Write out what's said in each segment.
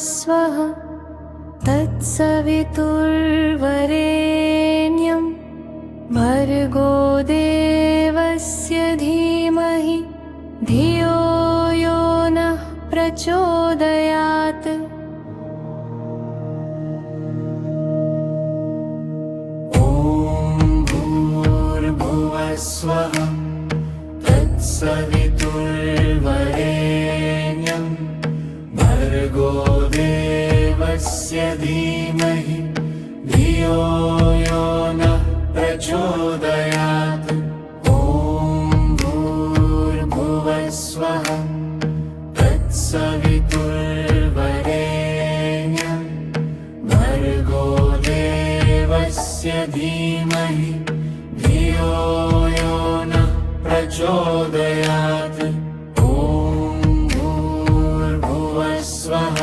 स्वः तत्सवितुर्वरेण्यं भर्गो देवस्य धीमहि धियो यो नः प्रचोदयात्। ॐ भूर्भुवः स्वः तत्सवितुर्वरेण्यं भर्गो देवस्य धीमहि धियो यो नः प्रचोदयात्। ॐ भूर्भुवः स्वः तत्सवितुर्वरेण्यं भर्गो देवस्य धीमहि धियो यो नः प्रचोदयात्। ॐ भूर्भुवः स्वः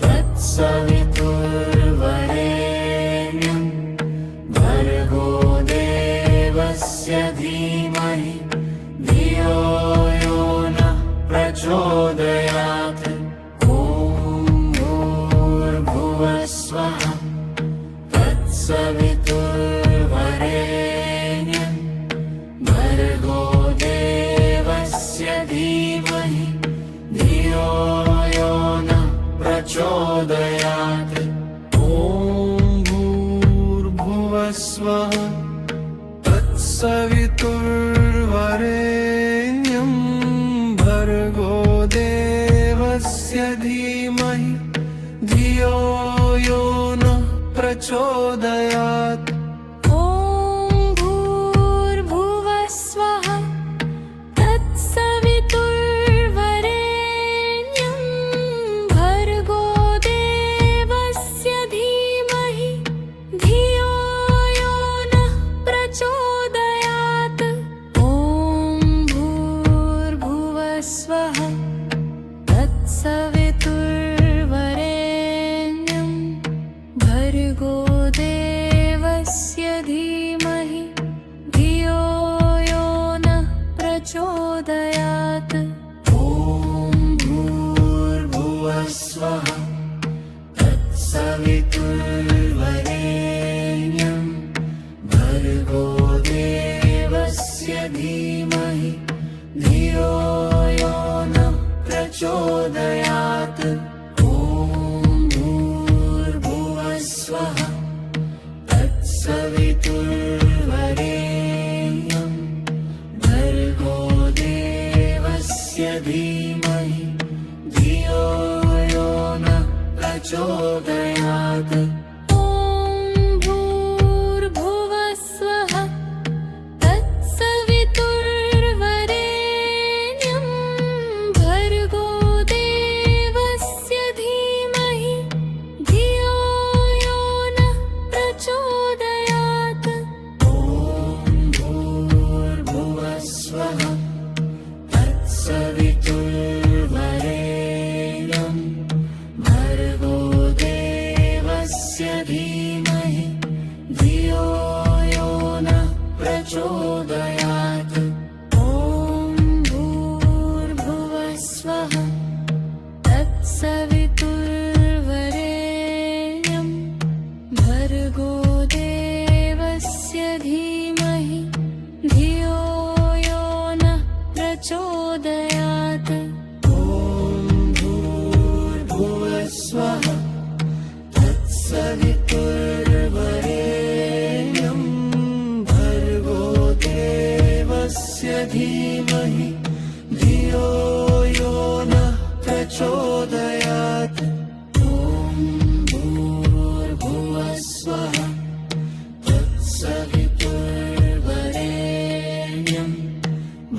तत्सवितुर्वरेण्यं भर्गो देवस्य धीमहि धियो यो नः प्रचोदयात्। ॐ भूर्भुवः स्वः तत्सवितुर्वरेण्यं भर्गो देवस्य धीमहि धियो यो नः प्रचोदयात्। ॐ भूर्भुवः स्वः तत्सवितुर्वरेण्यं भर्गो देवस्य धीमहि धियो यो नः प्रचोदयात्। ॐ भूर्भुवः स्वः तत्सवितुर्वरेण्यं भर्गो देवस्य धीमहि धियो यो नः प्रचोदयात्। ॐ भूर्भुवः स्वः तत्सवितुर्वरेण्यं भर्गो देवस्य धीमहि धियो यो नः प्रचोदयात्। ॐ भूर्भुवः स्वः तत्सवितुर्वरेण्यं भर्गो देवस्य धीमहि धियो यो नः प्रचोदयात्। ॐ भूर्भुवः स्वः तत्सवितुर्वरेण्यं भर्गो देवस्य धीमहि धियो यो नः प्रचोदयात्। ॐ भूर्भुवः स्वः तत्सवितुर्वरेण्यं भर्गो देवस्य धीमहि धियो यो नः प्रचोदयात्। ॐ भूर्भुवः स्वः तत्सवितुर्वरेण्यं भर्गो देवस्य धीमहि धियो यो नः प्रचोदयात्। ॐ भूर्भुवः स्वः तत्सवितुर्वरेण्यं भर्गो देवस्य धीमहि धियो यो नः प्रचोदयात्। ॐ भूर्भुवः स्वः तत्सवितुर्वरेण्यं भर्गो देवस्य धीमहि धियो यो नः प्रचोदयात्। ॐ भूर्भुवः स्वः तत्सवितुर्वरेण्यं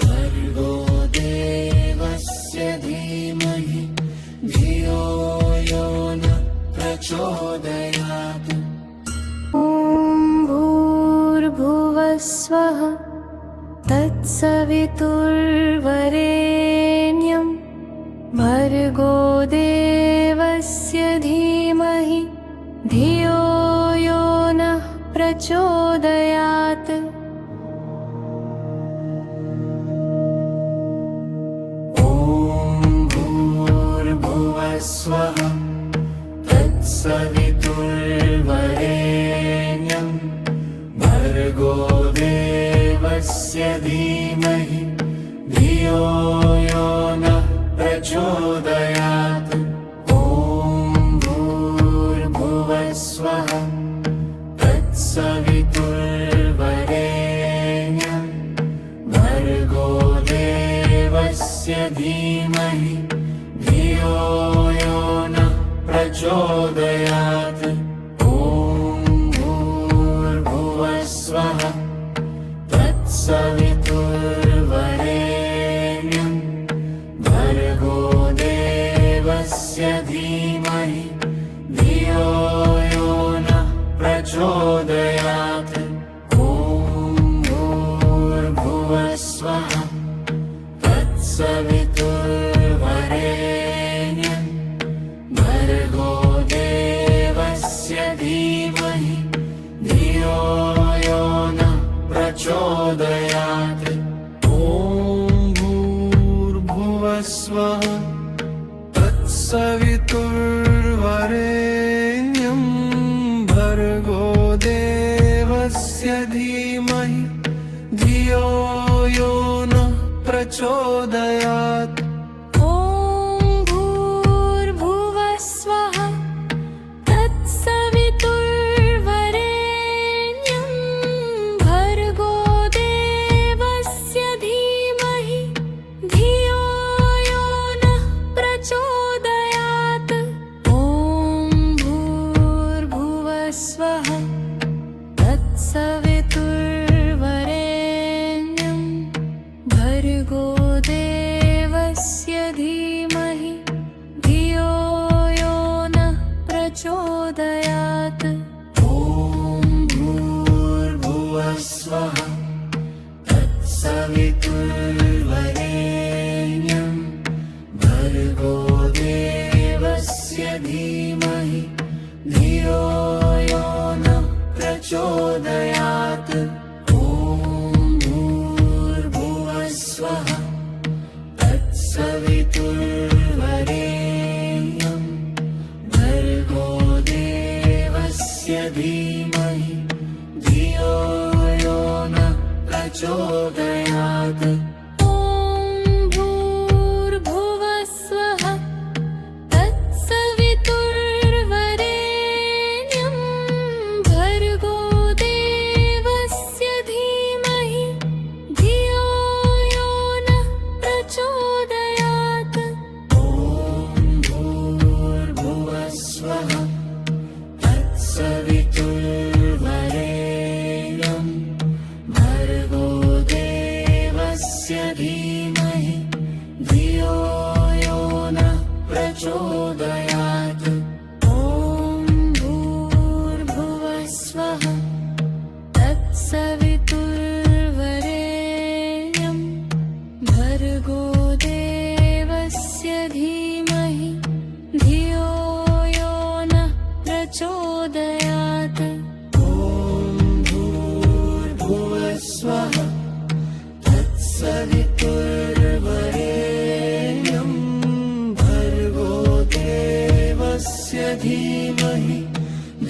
भर्गो देवस्य धीमहि धियो यो नः प्रचोदयात्। ॐ भूर्भुवः स्वः तत्सवितुर्वरेण्यं भर्गो देवस्य धीमहि धियो यो नः प्रचोदयात्। ॐ भूर्भुवः स्वः तत्सवितुर्वरेण्यं भर्गो देवस्य धीमहि धियो यो नः प्रचोदयात् ॐ भूर्भुवः स्वः तत्सवितुर्वरेण्यं भर्गो देवस्य धीमहि धियो यो नः प्रचोदयात् ॐ भूर्भुवः स्वः तत्सवितुर्वरेण्यं भर्गो देवस्य धीमहि धियो यो नः प्रचोदयात् ॐ भूर्भुवः स्वः तत्सवितुर्वरेण्यं भर्गो देवस्य धीमहि धियो यो नः प्रचोदयात् ॐ भूर्भुवः स्वः तत्सवितुर्वरेण्यं भर्गो देवस्य धीमहि धियो यो नः प्रचोदयात् ॐ भूर्भुवः स्वः तत्सवितुर्वरेण्यं भर्गो देवस्य धीमहि धियो यो नः प्रचोदयात् ॐ भूर्भुवः स्वः तत्सवितुर्वरेण्यं भर्गो देवस्य धीमहि धियो यो नः प्रचोदयात् ॐ भूर्भुवः स्वः तत्सवितुर्वरेण्यं भर्गो देवस्य धीमहि धियो यो नः प्रचोदयात् ॐ भूर्भुवः स्वः तत्सवितुर्वरेण्यं भर्गो देवस्य धीमहि धियो यो नः प्रचोदयात् ॐ भूर्भुवः स्वः तत्सवितुर्वरेण्यं भर्गो देवस्य धीमहि धियो यो नः प्रचोदयात् ॐ भूर्भुवः स्वः तत्सवितुर्वरेण्यं भर्गो देवस्य धीमहि धियो यो नः प्रचोदयात् ॐ भूर्भुवः स्वः तत्सवितुर्वरेण्यं भर्गो देवस्य धीमहि धियो यो नः प्रचोदयात् ॐ भूर्भुवः स्वः तत्सवितुर्वरेण्यं भर्गो देवस्य धीमहि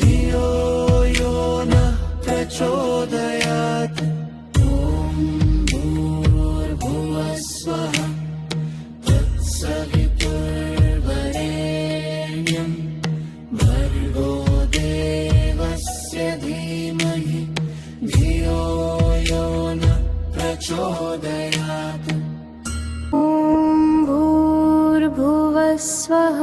धियो यो नः प्रचोदयात् ॐ भूर्भुवः स्वः तत्सवितुर्वरेण्यं भर्गो देवस्य धीमहि धियो यो नः प्रचोदयात् ॐ भूर्भुवः स्वः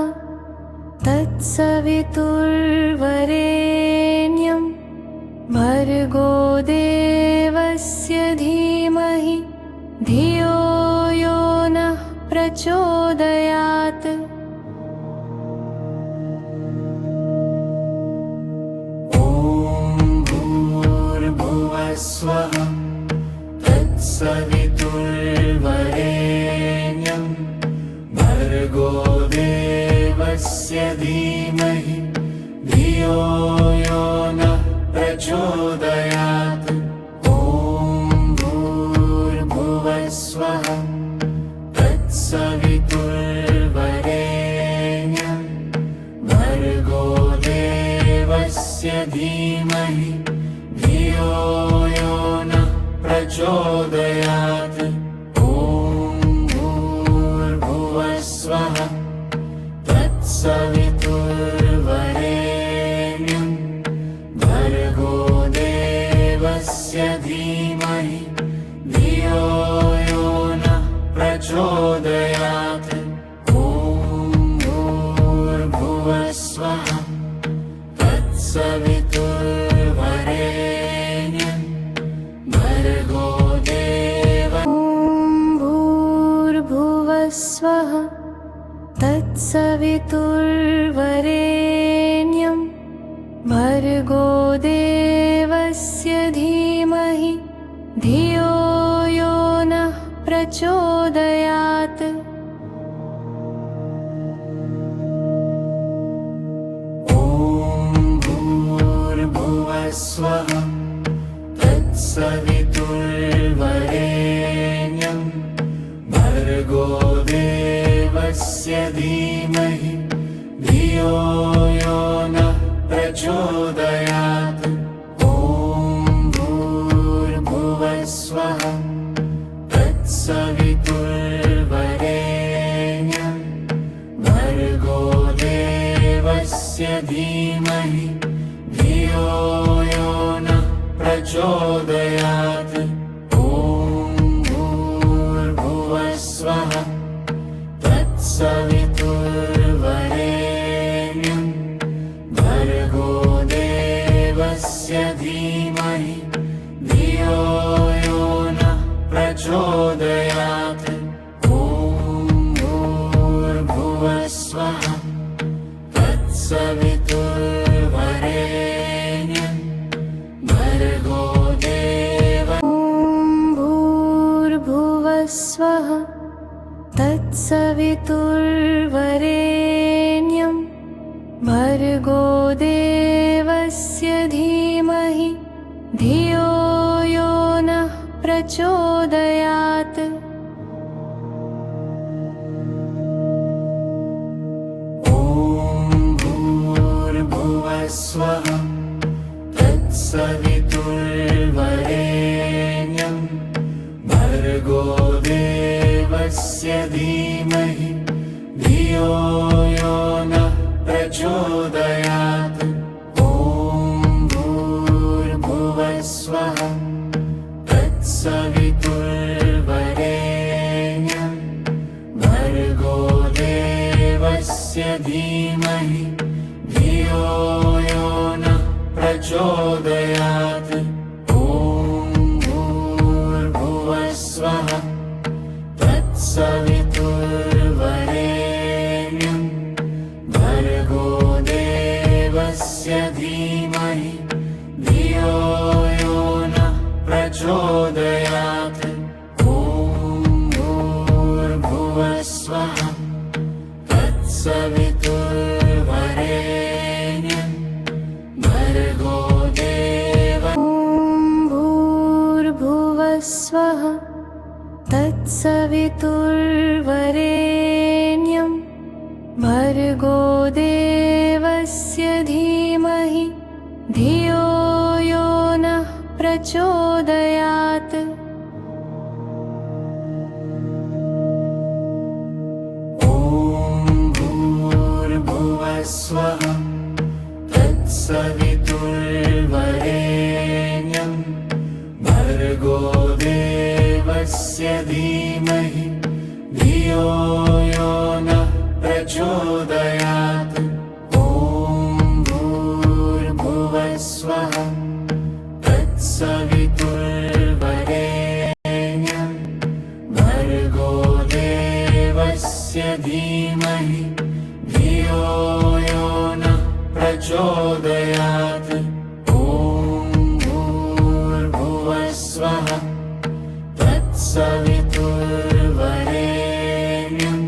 तत्सवितुर्वरेण्यं भर्गो देवस्य धीमहि धियो यो नः प्रचोदयात् ॐ भूर्भुवः स्वः तत्सवितुर्वरेण्यं भर्गो देवस्य धीमहि धियो यो नः प्रचोदयात् ॐ भूर्भुवः स्वः तत्सवितुर्वरेण्यं भर्गो धीमहि धियो यो नः प्रचोदयात् ॐ भूर्भुवः स्वः तत्सवितुर्वरेण्यं भर्गो देवस्य धीमहि धियो यो नः प्रचोदयात् ॐ भूर्भुवः स्वः तत्सवितुर्वरेण्यं भर्गो भूर्भुवः स्वः तत्सवितुर्वरेण्यं भर्गो देवस्य धीमहि धियो यो नः प्रचोदयात् ॐ भूर्भुवः स्वः तत्सवितुर्वरेण्यं भर्गो देवस्य धीमहि धियो यो नः प्रचोदयात् ॐ भूर्भुवः स्वः तत्सवितुर्वरेण्यं भर्गो देवस्य धीमहि धियो यो नः प्रचोदयात् ॐ भूर्भुवः स्वः तत्सवितुर्वरेण्यं भर्गो देवस्य धीमहि धियो यो नः प्रचोदयात् ॐ भूर्भुवः स्वः तत्सवितुर्वरेण्यं भर्गो भूर्भुवः स्वः तत्सवितुर्वरेण्यं भर्गो देवस्य धीमहि धियो यो नः प्रचोदयात् ॐ भूर्भुवः स्वः तत्सवितुर्वरेण्यं भर्गो देवस्य धीमहि धियो यो नः प्रचोदयात् ॐ भूर्भुवः स्वः तत्सवितुर्वरेण्यं भर्गो देवस्य धीमहि धियो यो नः प्रचोदयात् ॐ भूर्भुवः स्वः तत्सवितुर्वरेण्यं भर्गो देवस्य धीमहि धियो यो नः प्रचोदयात् ॐ भूर्भुवः स्वः तत्सवितुर्वरेण्यं भर्गो भूर्भुवः स्वः तत्सवितुर्वरेण्यं भर्गो देवस्य धीमहि धियो यो नः प्रचोदयात् ॐ भूर्भुवः स्वः तत्सवितुर्वरेण्यं भर्गो देवस्य धीमहि धियो यो नः प्रचोदयात् ॐ भूर्भुवः स्वः तत्सवितुर्वरेण्यं भर्गो देवस्य धीमहि धियो यो नः प्रचोदयात् ॐ भूर्भुवः स्वः तत्सवितुर्वरेण्यं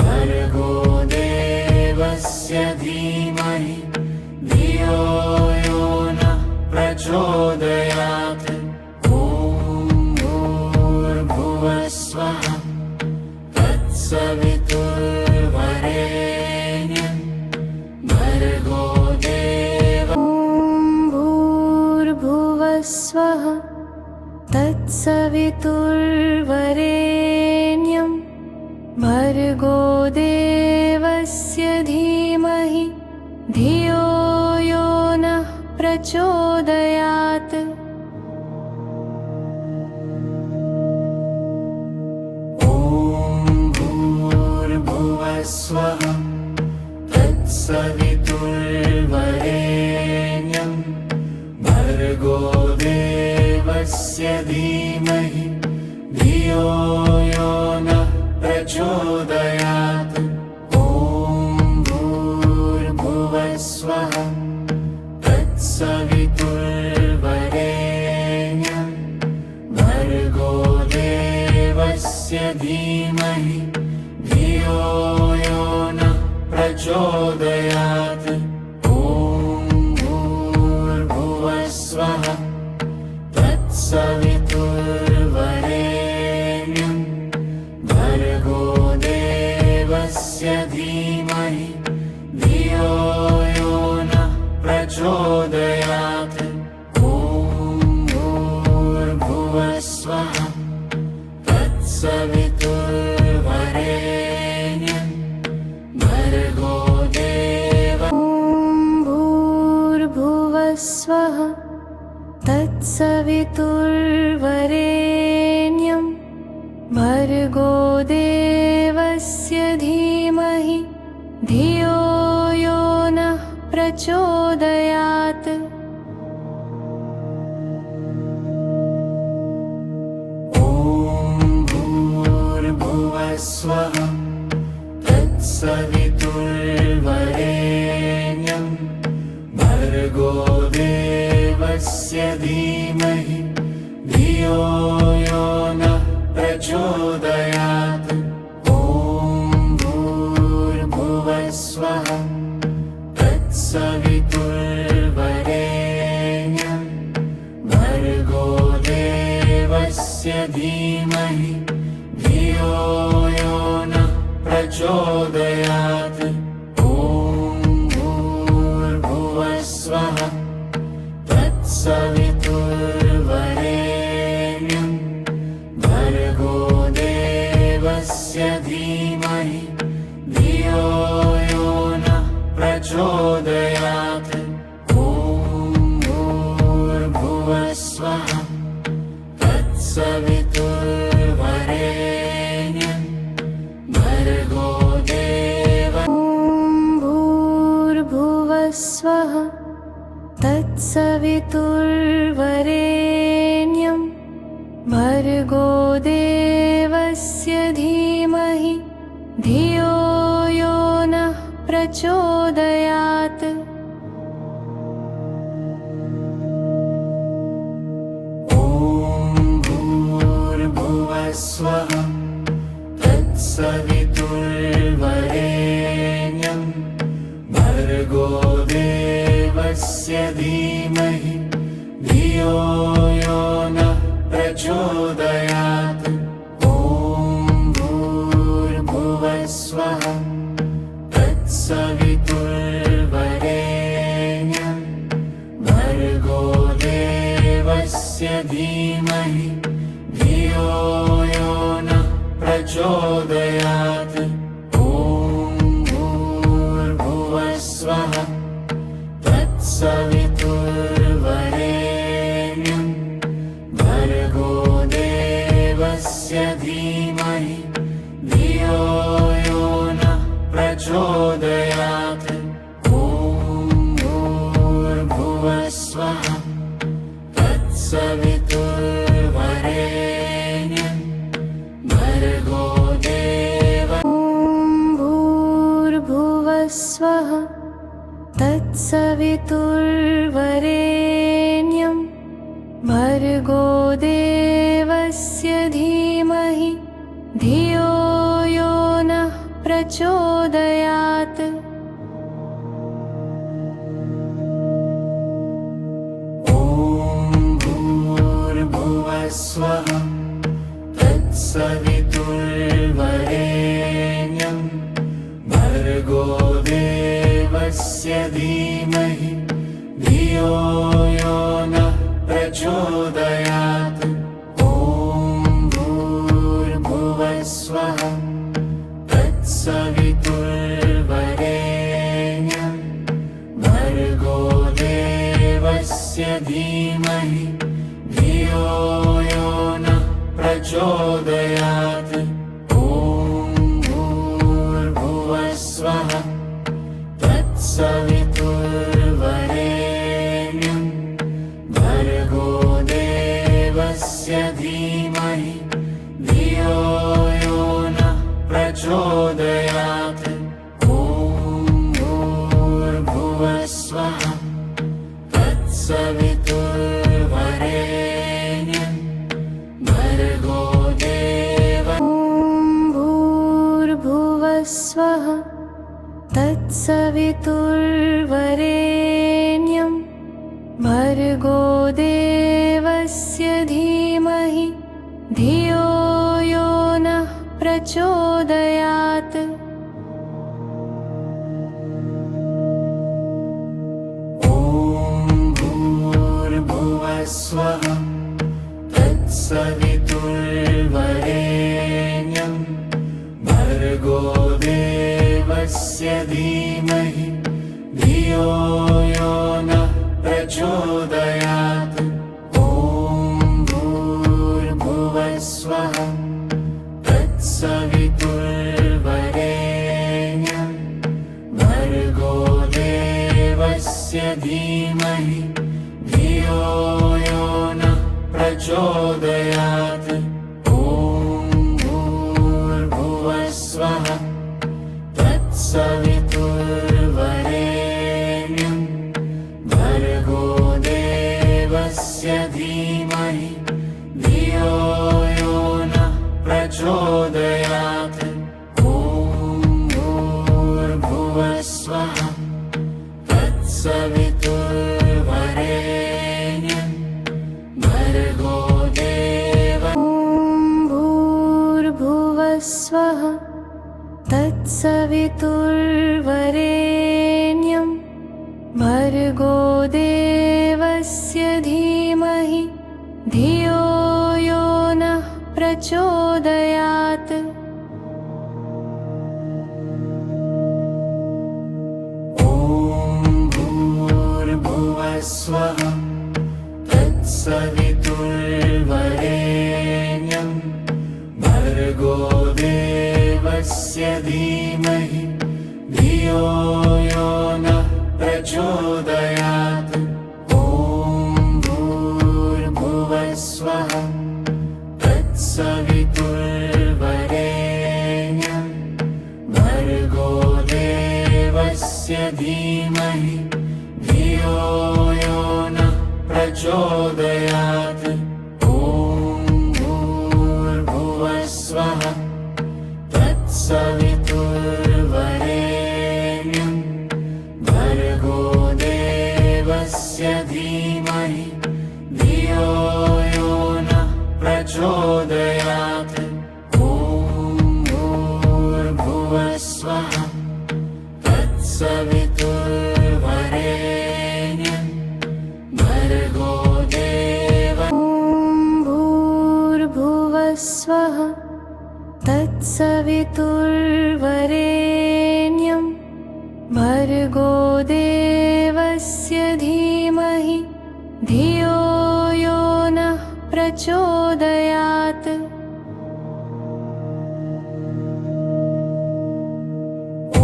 भर्गो देवस्य धीमहि धियो यो नः प्रचोदयात् ॐ भूर्भुवः स्वः तत्सवितुर्वरेण्यं भर्गो देवस्य तत्सवितुर्वरेण्यं भर्गो देवस्य धीमहि धियो यो नः प्रचोदयात्। ॐ भूर्भुवस्वः तत्सवितुर्वरेण्यं भर्गो देवस्य धीमहि धियो यो नः प्रचोदयात्। ॐ भूर्भुवस्वः तत्सवितुर्वरेण्यं भर्गो देवस्य धीमहि धियो यो नः प्रचोदयात्। ॐ भूर्भुवस्वः तत्सवितुर्वरेण्यं भर्गो देवस्य धीमहि धियो यो नः प्रचोदयात्। ॐ भूर्भुवस्वः तत्सवितुर्वरेण्यं भर्गो भूर्भुवस्वः तत्सवितुर्वरेण्यं भर्गो देवस्य धीमहि धियो यो नः प्रचोदयात्। ॐ भूर्भुवस्वः तत्सवितुर्वरेण्यं भर्गो देवस्य धीमहि धियो यो नः प्रचोदयात्। ॐ भूर्भुवस्वः तत्सवितुर्वरेण्यं भर्गो देवस्य धीमहि धियो यो नः प्रचोदयात्। ॐ भूर्भुवस्वः तत्सवितुर्वरेण्यं भर्गो देवस्य धीमहि धियो यो नः प्रचोदयात्। ॐ भूर्भुवस्वः तत्सवितुर्वरेण्यं भर्गो भूर्भुवस्वः तत्सवितुर्वरेण्यं भर्गो देवस्य धीमहि धियो यो नः प्रचोदयात्। ॐ भूर्भुवस्वः तत्सवितुर्वरेण्यं भर्गो देवस्य धीमहि धियो यो नः प्रचोदयात्। ॐ भूर्भुवस्वः तत्सवितुर्वरेण्यं भर्गो देवस्य धीमहि धियो यो नः प्रचोदयात्। ॐ भूर्भुवस्वः तत्सवितुर्वरेण्यं भर्गो देवस्य धीमहि धियो यो नः प्रचोदयात्। ॐ भूर्भुवस्वः तत्सवितुर्वरेण्यं भर्गो भूर्भुवस्वः तत्सवितुर्वरेण्यं भर्गो देवस्य धीमहि धियो यो नः प्रचोदयात्। ॐ भूर्भुवस्वः तत्सवितुर्वरेण्यं भर्गो देवस्य धीमहि धियो यो नः प्रचोदयात्। ॐ धीमहि धियो यो नः प्रचोदयात्। ॐ भूर्भुवः स्वः तत्सवितुर्वरेण्यं भर्गो देवस्य धीमहि धियो यो नः प्रचोदयात्। ॐ भूर्भुवः स्वः तत्सवितुर्वरेण्यं भर्गो देवस्य ॐ भूर्भुवः स्वः तत्सवितुर्वरेण्यं भर्गो देवस्य धीमहि धियो यो नः प्रचोदयात्। ॐ भूर्भुवः स्वः तत्सवितुर्वरेण्यं भर्गो देवस्य धीमहि धियो यो नः प्रचोदयात्। ॐ भूर्भुवः स्वः तत्सवितुर्वरेण्यं भर्गो देवस्य धीमहि धियो यो नः प्रचोदयात्। ॐ भूर्भुवः स्वः तत्सवितुर्वरेण्यं भर्गो देवस्य धीमहि धियो यो नः प्रचोदयात्। ॐ भूर्भुवः स्वः तत्सवितुर्वरेण्यं भर्गो देवस्य ॐ भूर्भुवः स्वः तत्सवितुर्वरेण्यं भर्गो देवस्य धीमहि धियो यो नः प्रचोदयात्। ॐ भूर्भुवः स्वः तत्सवितुर्वरेण्यं भर्गो देवस्य धीमहि धियो यो नः प्रचोदयात्। ॐ भूर्भुवः स्वः तत्सवितुर्वरेण्यं भर्गो देवस्य धीमहि धियो यो नः प्रचोदयात्। ॐ भूर्भुवः स्वः तत्सवितुर्वरेण्यं भर्गो देवस्य धीमहि धियो यो नः प्रचोदयात्। ॐ भूर्भुवः स्वः तत्सवितुर्वरेण्यं भर्गो देवस्य ॐ भूर्भुवः स्वः तत्सवितुर्वरेण्यं भर्गो देवस्य धीमहि धियो यो नः प्रचोदयात्। ॐ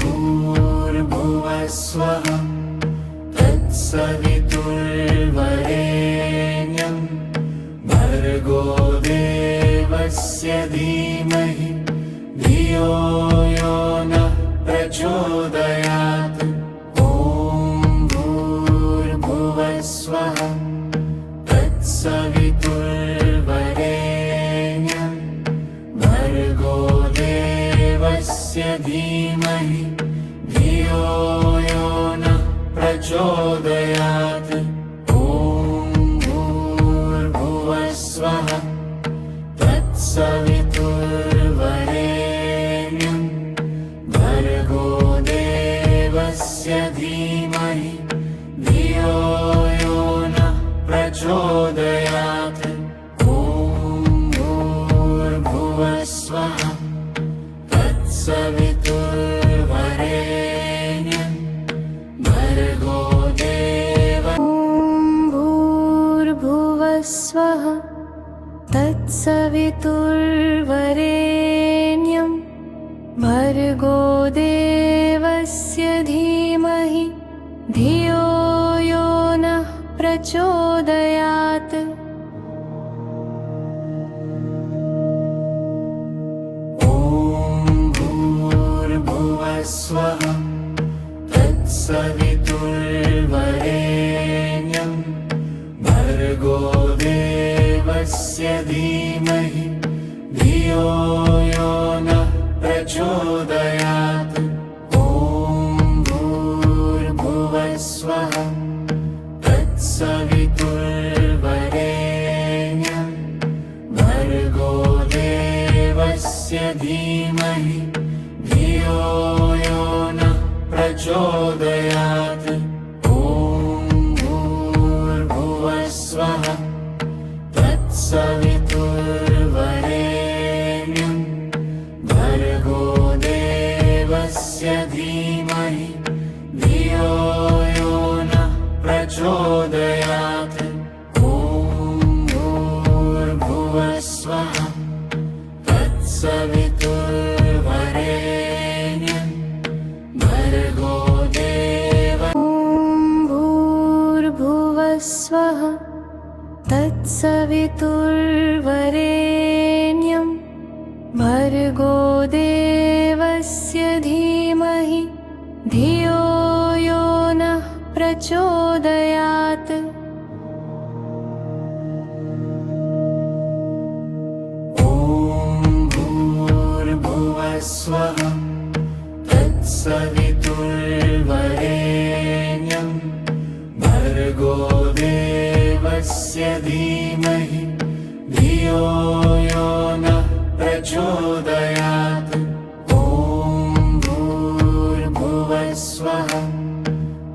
भूर्भुवः स्वः तत्सवितुर्वरेण्यं भर्गो देवस्य धीमहि धियो यो नः प्रचोदयात्। ॐ भूर्भुवः स्वः तत्सवितुर्वरेण्यं भर्गो देवस्य धीमहि धियो यो नः प्रचोदयात्। ॐ भूर्भुवः स्वः तत्सवितुर्वरेण्यं भर्गो देवस्य धीमहि धियो यो नः प्रचोदयात्। ॐ भूर्भुवः स्वः तत्सवितुर्वरेण्यं भर्गो देवस्य तत्सवितुर्वरेण्यं भर्गो देवस्य धीमहि धियो यो नः प्रचोदयात्। ॐ भूर्भुवस्वः तत्सवितुर्वरेण्यं भर्गो देवस्य धीमहि धियो यो नः प्रचोदयात्। ॐ भूर्भुवस्वः तत्सवितुर्वरेण्यं भर्गो देवस्य धीमहि धियो यो नः प्रचोदयात्। ॐ भूर्भुवस्वः तत्सवितुर्वरेण्यं भर्गो देवस्य धीमहि धियो यो नः प्रचोदयात्। ॐ भूर्भुवस्वः तत्सवितुर्वरेण्यं भर्गो भूर्भुवस्वः तत्सवितुर्वरेण्यं भर्गो देवस्य धीमहि धियो यो नः प्रचोदयात्। ॐ भूर्भुवस्वः तत्सवितुर्वरेण्यं भर्गो देवस्य धीमहि धियो यो नः प्रचोदयात्। ॐ भूर्भुवस्वः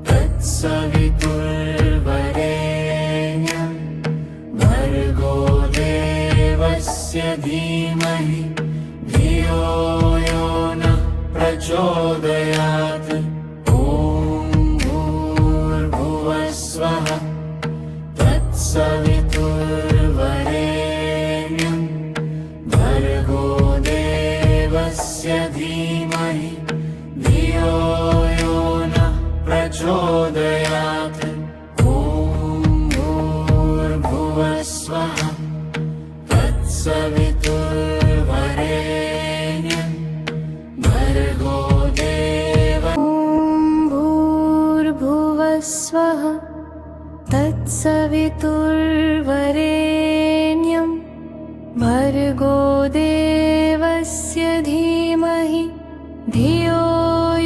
तत्सवितुर्वरेण्यं भर्गो देवस्य धीमहि धियो यो नः प्रचोदयात्। ॐ भूर्भुवस्वः तत्सवितुर्वरेण्यं भर्गो देवस्य धीमहि धियो यो नः प्रचोदयात्। ॐ भूर्भुवस्वः तत्सवितुर्वरेण्यं भर्गो भूर्भुवस्वः तत्सवितुर्वरेण्यं भर्गो देवस्य धीमहि धियो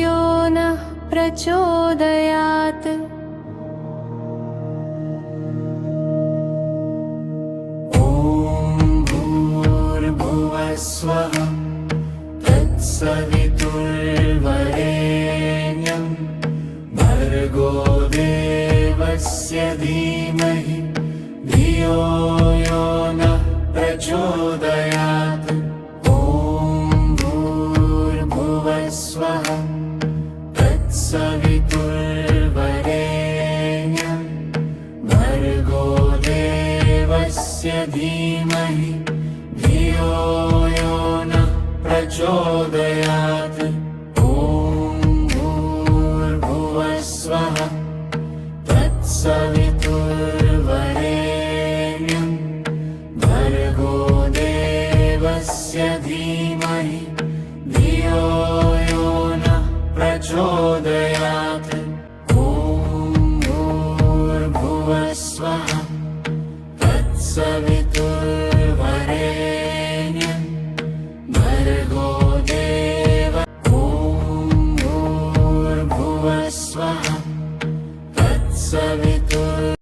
यो नः प्रचोदयात्। ॐ भूर्भुवस्वः तत्सवितुर्वरेण्यं भर्गो देवस्य धीमहि धियो यो नः प्रचोदयात्। ॐ भूर्भुवस्वः तत्सवितुर्वरेण्यं भर्गो देवस्य धीमहि धियो यो नः प्रचोदयात्। ॐ भूर्भुवस्वः तत्सवितुर्वरेण्यं भर्गो देवस्य धीमहि धियो यो नः प्रचोदयात्। ॐ भूर्भुवस्वः तत्सवितुर्वरेण्यं